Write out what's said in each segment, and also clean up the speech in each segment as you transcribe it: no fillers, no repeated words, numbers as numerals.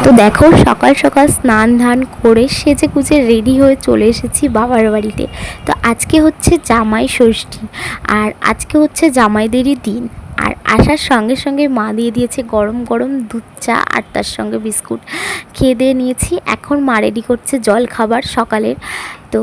তো দেখো সকাল সকাল স্নান ধান করে সেজে গুজে রেডি হয়ে চলে এসেছি বাবার বাড়িতে। তো আজকে হচ্ছে জামাই ষষ্ঠী, আর আজকে হচ্ছে জামাইদেরই দিন। আর আসার সঙ্গে সঙ্গে মা দিয়ে দিয়েছে গরম গরম দুধ চা, আর তার সঙ্গে বিস্কুট। খেয়ে দিয়ে নিয়েছি, এখন মা রেডি করছে জল খাবার সকালের। তো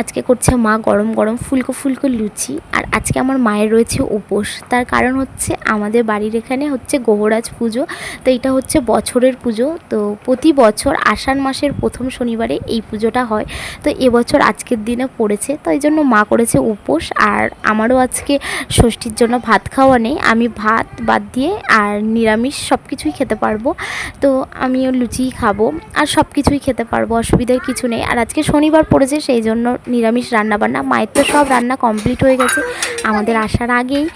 আজকে করছে মা গরম গরম ফুলকো ফুলকো লুচি। আর আজকে আমার মায়ের রয়েছে উপোস, তার কারণ হচ্ছে আমাদের বাড়ির এখানে হচ্ছে গোবরাজ পুজো। তো এটা হচ্ছে বছরের পুজো, তো প্রতি বছর আষাঢ় মাসের প্রথম শনিবারে এই পুজোটা হয়। তো এবছর আজকের দিনে পড়েছে, তো এই জন্য মা করেছে উপোস। আর আমারও আজকে ষষ্ঠীর জন্য ভাত খাওয়া নেই, আমি ভাত বাদ দিয়ে আর নিরামিষ সব কিছুই খেতে পারবো। তো আমিও লুচিই খাবো, আর সব কিছুই খেতে পারবো, অসুবিধার কিছু নেই। আর আজকে শনিবার পড়েছে, সেই জন্য নিরামিষ রান্নাবান্না। মায়ের তো সব রান্না কমপ্লিট হয়ে গেছে আমাদের আসার আগেই।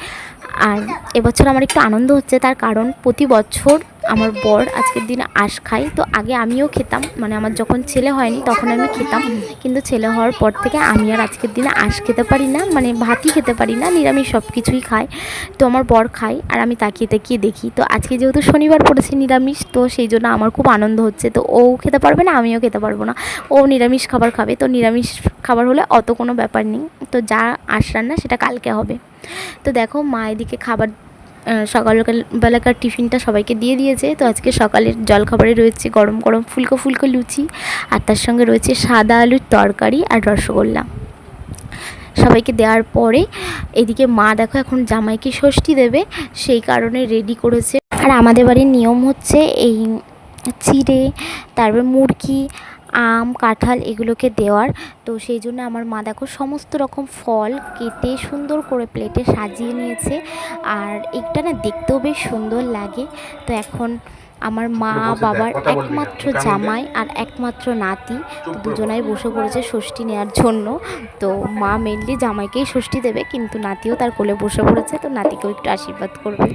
আর এবছর আমার একটু আনন্দ হচ্ছে, তার কারণ প্রতি বছর আমার বর আজকের দিনে আঁশ খায়। তো আগে আমিও খেতাম, মানে আমার যখন ছেলে হয়নি তখন আমি খেতাম, কিন্তু ছেলে হওয়ার পর থেকে আমি আর আজকের দিনে আঁশ খেতে পারি না, মানে ভাতই খেতে পারি না, নিরামিষ সব কিছুই খায়। তো আমার বর খায় আর আমি তাকিয়ে তাকিয়ে দেখি। তো আজকে যেহেতু শনিবার পড়েছে নিরামিষ, তো সেই জন্য আমার খুব আনন্দ হচ্ছে। তো ও খেতে পারবে না, আমিও খেতে পারবো না, ও নিরামিষ খাবার খাবে। তো নিরামিষ খাবার হলে অত কোনো ব্যাপার নেই, তো যা আঁশ রান্না সেটা কালকে হবে। তো দেখো মা এদিকে খাবার সকালবেলাকার টিফিনটা সবাইকে দিয়ে দিয়েছে। তো আজকে সকালের জলখাবারে রয়েছে গরম গরম ফুলকো ফুলকো লুচি, আর তার সঙ্গে রয়েছে সাদা আলুর তরকারি আর রসগোল্লা। সবাইকে দেওয়ার পরে এদিকে মা দেখো এখন জামাইকে ষষ্ঠী দেবে, সেই কারণে রেডি করেছে। আর আমাদের বাড়ির নিয়ম হচ্ছে এই চিড়ে, তারপর মুরগি, আম, কাঁঠাল এগুলোকে দেওয়ার। তো সেই জন্য আমার মা দেখো সমস্ত রকম ফল কেটে সুন্দর করে প্লেটে সাজিয়ে নিয়েছে। আর এটা না দেখতেও বেশ সুন্দর লাগে। তো এখন আমার মা বাবার একমাত্র জামাই আর একমাত্র নাতি, তো দুজনাই বসে পড়েছে ষষ্ঠী নেওয়ার জন্য। তো মা মেনলি জামাইকেই ষষ্ঠী দেবে, কিন্তু নাতিও তার কোলে বসে পড়েছে, তো নাতিকেও একটু আশীর্বাদ করবে।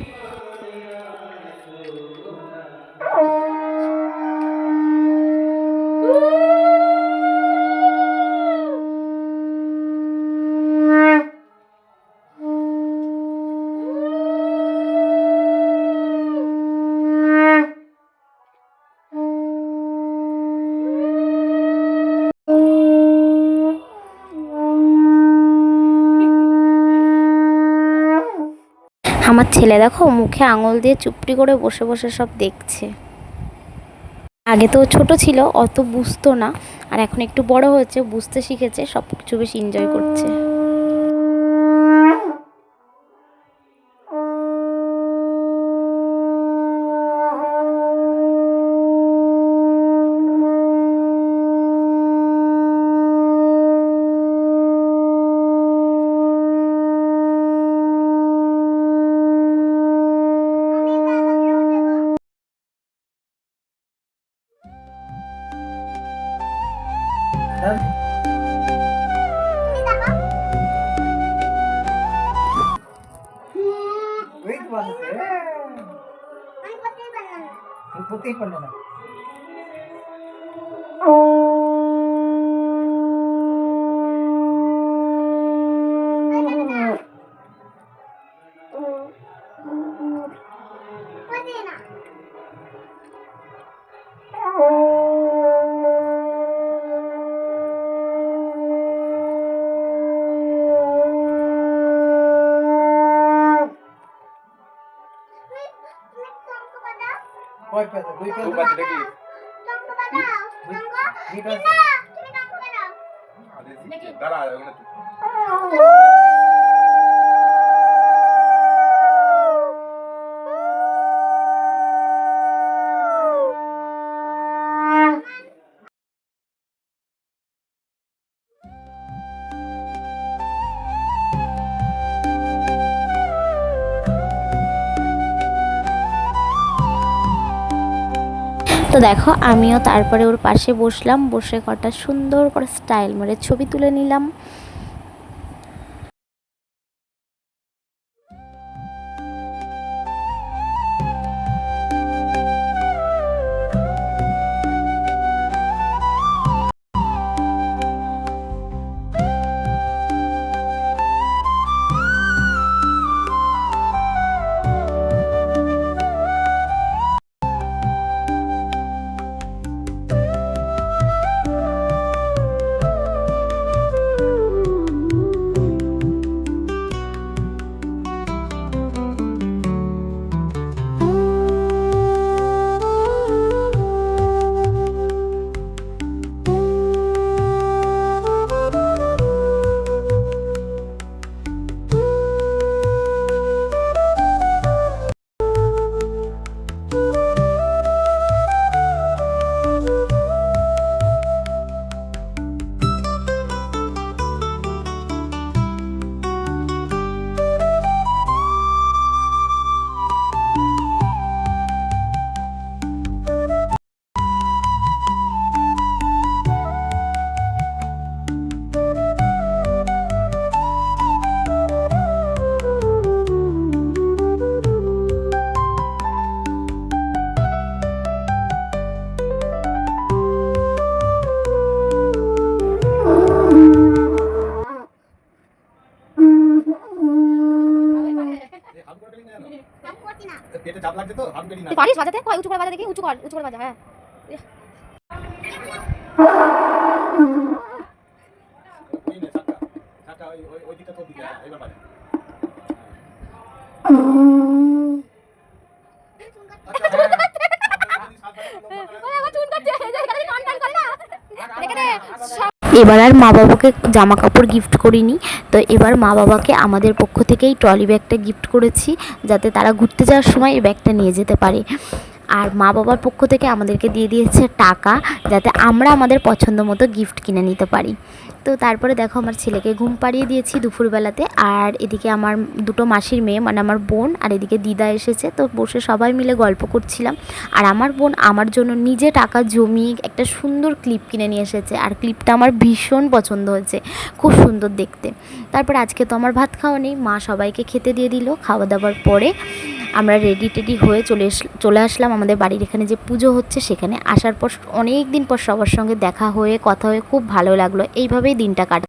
আমার ছেলে দেখো মুখে আঙুল দিয়ে চুপটি করে বসে বসে সব দেখছে। আগে তো ছোট ছিল, অত বুঝতো না, আর এখন একটু বড় হয়েছে, বুঝতে শিখেছে, সব কিছু বেশ এনজয় করছে। তো দেখো আমিও তারপরে ওর পাশে বসলাম, বসে কটা সুন্দর করে স্টাইল মেরে ছবি তুলে নিলাম। পেটে চাপ লাগছে তো হাত বেরি না তুই পারিস বাজাতে? কই উঁচু করে বাজা দেখি, উঁচু করে বাজা। হ্যাঁ ওই নে চাকা চাকা ওই দিকটা তোর দিকে এবার বাজে আচ্ছা ওই আমার চুন কাটছে, এই যে এখানে টান টান করে না দেখে দে। এবার আর মা বাবাকে জামা কাপড় গিফট করিনি, তো এবার মা বাবাকে আমাদের পক্ষ থেকেই ট্রলি ব্যাগটা গিফট করেছি, যাতে তারা ঘুরতে যাওয়ার সময় এই ব্যাগটা নিয়ে যেতে পারে। আর মা বাবার পক্ষ থেকে আমাদেরকে দিয়ে দিয়েছে টাকা, যাতে আমরা আমাদের পছন্দ মতো গিফট কিনে নিতে পারি। তো তারপরে দেখো আমার ছেলেকে ঘুম পাড়িয়ে দিয়েছি দুপুরবেলাতে, আর এদিকে আমার দুটো মাসির মেয়ে মানে আমার বোন আর এদিকে দিদা এসেছে, তো বসে সবাই মিলে গল্প করছিলাম। আর আমার বোন আমার জন্য নিজে টাকা জমিয়ে একটা সুন্দর ক্লিপ কিনে নিয়ে এসেছে, আর ক্লিপটা আমার ভীষণ পছন্দ হয়েছে, খুব সুন্দর দেখতে। তারপর আজকে তো আমার ভাত খাওয়া নেই, মা সবাইকে খেতে দিয়ে দিল। খাওয়া দাওয়ার পরে আমরা রেডি হয়ে চলে আসলাম আমাদের বাড়ির এখানে যে পুজো হচ্ছে সেখানে। আসার পর অনেক দিন পর সবার সঙ্গে দেখা হয়ে কথা হয়ে খুব ভালো লাগলো। এইভাবেই দিনটা কাটে।